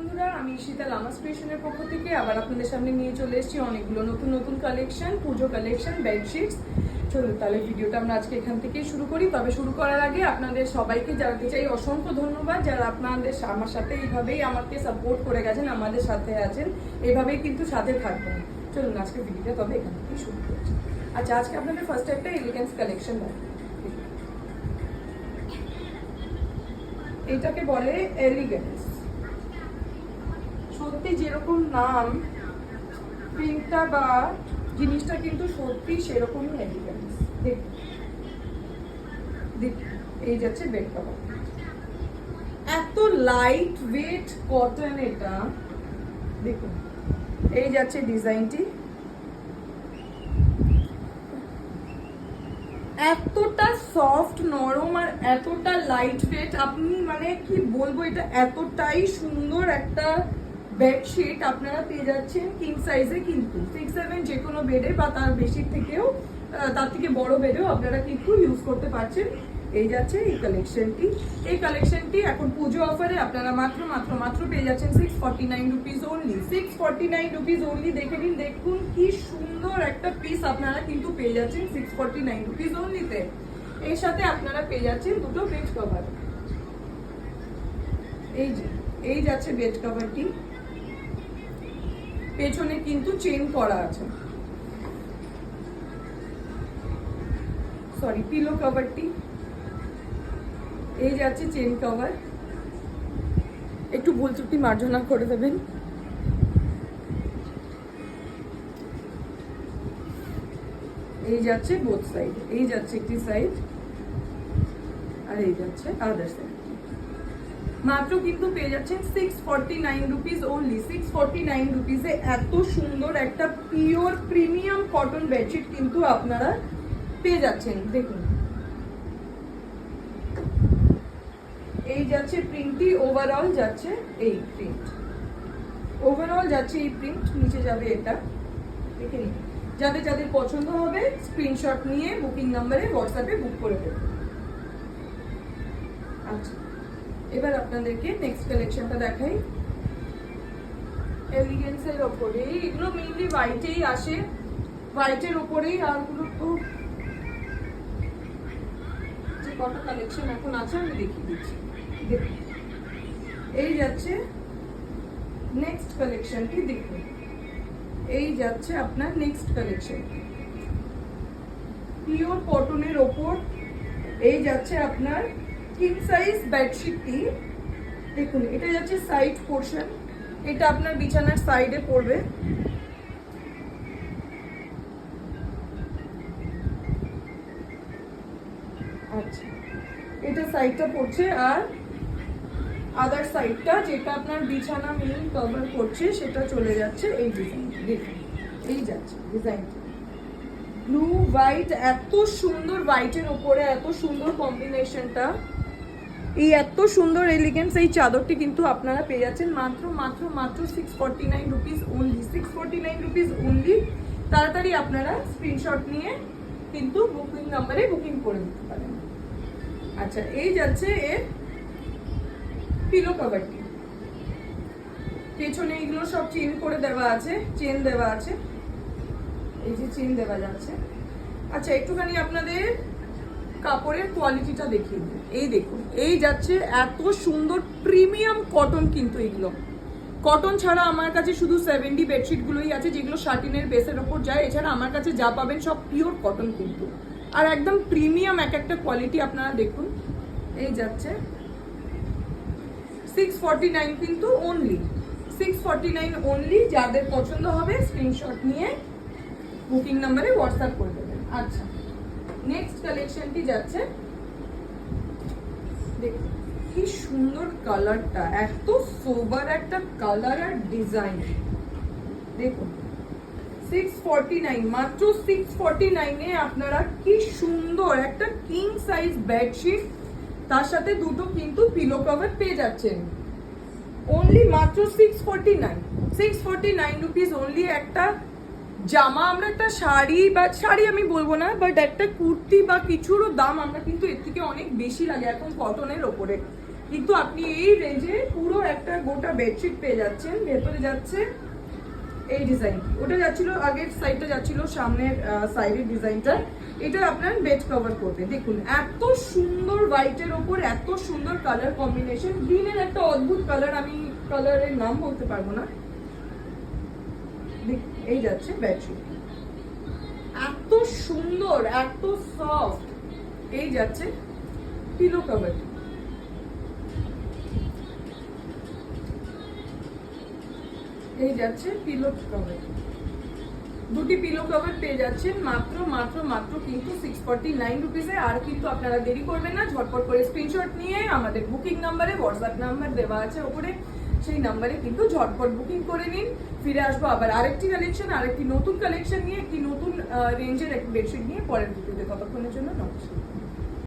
বন্ধুরা, আমি ঈশিতা লামাস ক্রিয়েশনের পক্ষ থেকে আবার আপনাদের সামনে নিয়ে চলে এসেছি অনেকগুলো নতুন নতুন কালেকশন, পুজো কালেকশন, বেডশিটস। চলুন তাহলে ভিডিওটা আমরা আজকে এখান থেকেই শুরু করি। তবে শুরু করার আগে আপনাদের সবাইকে জানাতে চাই অসংখ্য ধন্যবাদ, যারা আপনাদের আমার সাথে এইভাবেই আমাকে সাপোর্ট করে গেছেন, আমাদের সাথে আছেন, এভাবেই কিন্তু সাথে থাকবেন। চলুন আজকে ভিডিওটা তবে এখান থেকেই শুরু করছি। আচ্ছা, আজকে আপনাদের ফার্স্টে একটা এলিগেন্স কালেকশন দেখাবো। এটাকে বলে এলিগেন্স। সত্যি যেরকম নাম, প্রিন্টটা বা জিনিসটা কিন্তু সত্যি সেরকমই এলিগেন্স। দেখুন, এই যাচ্ছে বেড কভার, এত লাইট ওয়েট কটন এটা। দেখুন, এই যাচ্ছে ডিজাইনটি, এতটা সফট নরম আর এতটা লাইট ওয়েট, আপনি মানে কি বলবো, এটা এতটাই সুন্দর একটা বেডশিট আপনারা পেয়ে যাচ্ছেন কিং সাইজে, কিন্তু 6-7 যে কোনো বেডে বা তার বেশি থেকেও, তার থেকে বড় বেডেও আপনারা কিন্তু ইউজ করতে পারছেন। এই যাচ্ছে এই কালেকশনটি এখন পুজো অফারে আপনারা মাত্র পেয়ে যাচ্ছেন 649 রুপিস অনলি। 649 rupees only. দেখে নিন, দেখুন কি সুন্দর একটা পিস আপনারা কিন্তু পেয়ে যাচ্ছেন 649 রুপিস অনলিতে। এর সাথে আপনারা পেয়ে যাচ্ছেন দুটো বেড কভার। এই যাচ্ছে বেড কভারটি, পেছনে কিন্তু চেন করা আছে, সরি পিলো কভারটি। এই যাচ্ছে চেন কভার, একটু ভুল ত্রুটি মার্জনা করে দেবেন। এই যাচ্ছে বোথ সাইড, এই যাচ্ছে একটি সাইড আর এই যাচ্ছে আদার সাইড। মাত্র কিন্তু পেয়ে যাচ্ছেন 649 রুপিস অনলি। 649 রুপিসে এত সুন্দর একটা পিওর প্রিমিয়াম কটন বেডশিট কিন্তু আপনারা পেয়ে যাচ্ছেন। দেখুন, এই যাচ্ছে প্রিন্টটি, ওভারঅল যাচ্ছে এই প্রিন্ট, নিচে যাবে এটা। দেখে নিন, যাদের পছন্দ হবে স্ক্রিনশট নিয়ে বুকিং নাম্বারে হোয়াটসঅ্যাপে বুক করে দেবেন। আচ্ছা, এবার আপনাদেরকে নেক্সট কালেকশনটা দেখাই। এলিগেন্সের ওপরে এগুলো মেইনলি হোয়াইটেই আসে, হোয়াইটের ওপরেই আরগুলো তো যে কটা কালেকশন এখন আছে আমি দেখিয়ে দিচ্ছি। দেখুন, এই যাচ্ছে নেক্সট কালেকশনটি। দেখুন, এই যাচ্ছে আপনার নেক্সট কালেকশন, পিওর কটনের ওপর। এই যাচ্ছে আপনার কিং সাইজ বেডশিটটি। দেখুন, এটা যাচ্ছে সাইড পোর্শন, এটা আপনার বিছানার সাইডে পড়বে। আচ্ছা, এটা সাইডটা পড়ছে, আর আদার সাইডটা যেটা আপনার বিছানা মেইন কভার করছে সেটা চলে যাচ্ছে এই ডিজাইন। দেখুন, এই যাচ্ছে ডিজাইনটা ব্লু হোয়াইট, এত সুন্দর হোয়াইটের উপরে এত সুন্দর কম্বিনেশনটা। এই এত সুন্দর এলিগেন্স এই চাদরটি কিন্তু আপনারা পেয়ে যাচ্ছেন মাত্র 649 রুপিস অনলি। 649 rupees only. তাড়াতাড়ি আপনারা স্ক্রিনশট নিয়ে কিন্তু বুকিং নাম্বারে বুকিং করে দিতে পারেন। আচ্ছা, এই যাচ্ছে এর পিলো কভারটি, পেছনে এগুলো সব চেন করে দেওয়া আছে, চেন দেওয়া আছে, এই যে চেন দেওয়া যাচ্ছে। আচ্ছা, একটুখানি আপনাদের কাপড়ের কোয়ালিটিটা দেখিয়ে দিই। এই দেখুন, এই যাচ্ছে এত সুন্দর প্রিমিয়াম কটন, কিন্তু এগুলো কটন ছাড়া আমার কাছে শুধু 70 বেডশিটগুলোই আছে যেগুলো শাটিনের বেসের ওপর যায়। এছাড়া আমার কাছে যা পাবেন সব পিওর কটন কিন্তু, আর একদম প্রিমিয়াম এক একটা কোয়ালিটি। আপনারা দেখুন, এই যাচ্ছে 649 কিন্তু অনলি, 649 অনলি। যাদের পছন্দ হবে স্ক্রিনশট নিয়ে বুকিং নাম্বারে হোয়াটসঅ্যাপ করে দেবেন। আচ্ছা, নেক্সট কালেকশনটি যাচ্ছে, দেখুন কি সুন্দর কালারটা, এত সোবার একটা কালার আর ডিজাইন। দেখুন, 649, মাত্র 649 এ আপনারা কি সুন্দর একটা কিং সাইজ বেডশিট, তার সাথে দুটো কিন্তু পিলো কভার পেয়ে যাচ্ছেন অনলি মাত্র 649 রুপিস অনলি। একটা জামা, আমরা একটা শাড়ি বা শাড়ি আমি বলবো না, বাট একটা কুর্তি বা কিছুরও দাম আমরা কিন্তু এর থেকে অনেক বেশি লাগে এখন কটনের ওপরে, কিন্তু আপনি এই রেঞ্জে পুরো একটা গোটা বেডশিট পেয়ে যাচ্ছেন। ভেতরে যাচ্ছে এই ডিজাইন, ওটা যাচ্ছিল আগের সাইডটা যাচ্ছিল সামনের সাইডের ডিজাইনটা, এটা আপনার বেড কভার করবে। দেখুন এত সুন্দর হোয়াইটের ওপর এত সুন্দর কালার কম্বিনেশন, গ্রিনের একটা অদ্ভুত কালার, আমি কালারের নাম বলতে পারবো না। এই যাচ্ছে বেডশিট, এত সুন্দর এত সফট। এই যাচ্ছে পিলো কভার, এই যাচ্ছে পিলো কভার। দুটি পিলো কভার পেয়ে যাচ্ছেন মাত্র মাত্র মাত্র কিন্তু 649 রুপিসে। আর কিন্তু আপনারা দেরি করবেন না, ঝটপট করে স্ক্রিনশট নিয়ে আমাদের বুকিং নাম্বারে, হোয়াটসঅ্যাপ নাম্বার দেওয়া আছে ওপরে, সেই নাম্বারে কিন্তু ঝটপট বুকিং করে নিন। ফিরে আসবো আবার আরেকটি কালেকশন, আরেকটি নতুন কালেকশন নিয়ে, একটি নতুন রেঞ্জের একটি বেডশিট নিয়ে পরের ভিডিওতে। ততক্ষণের জন্য নমস্কার।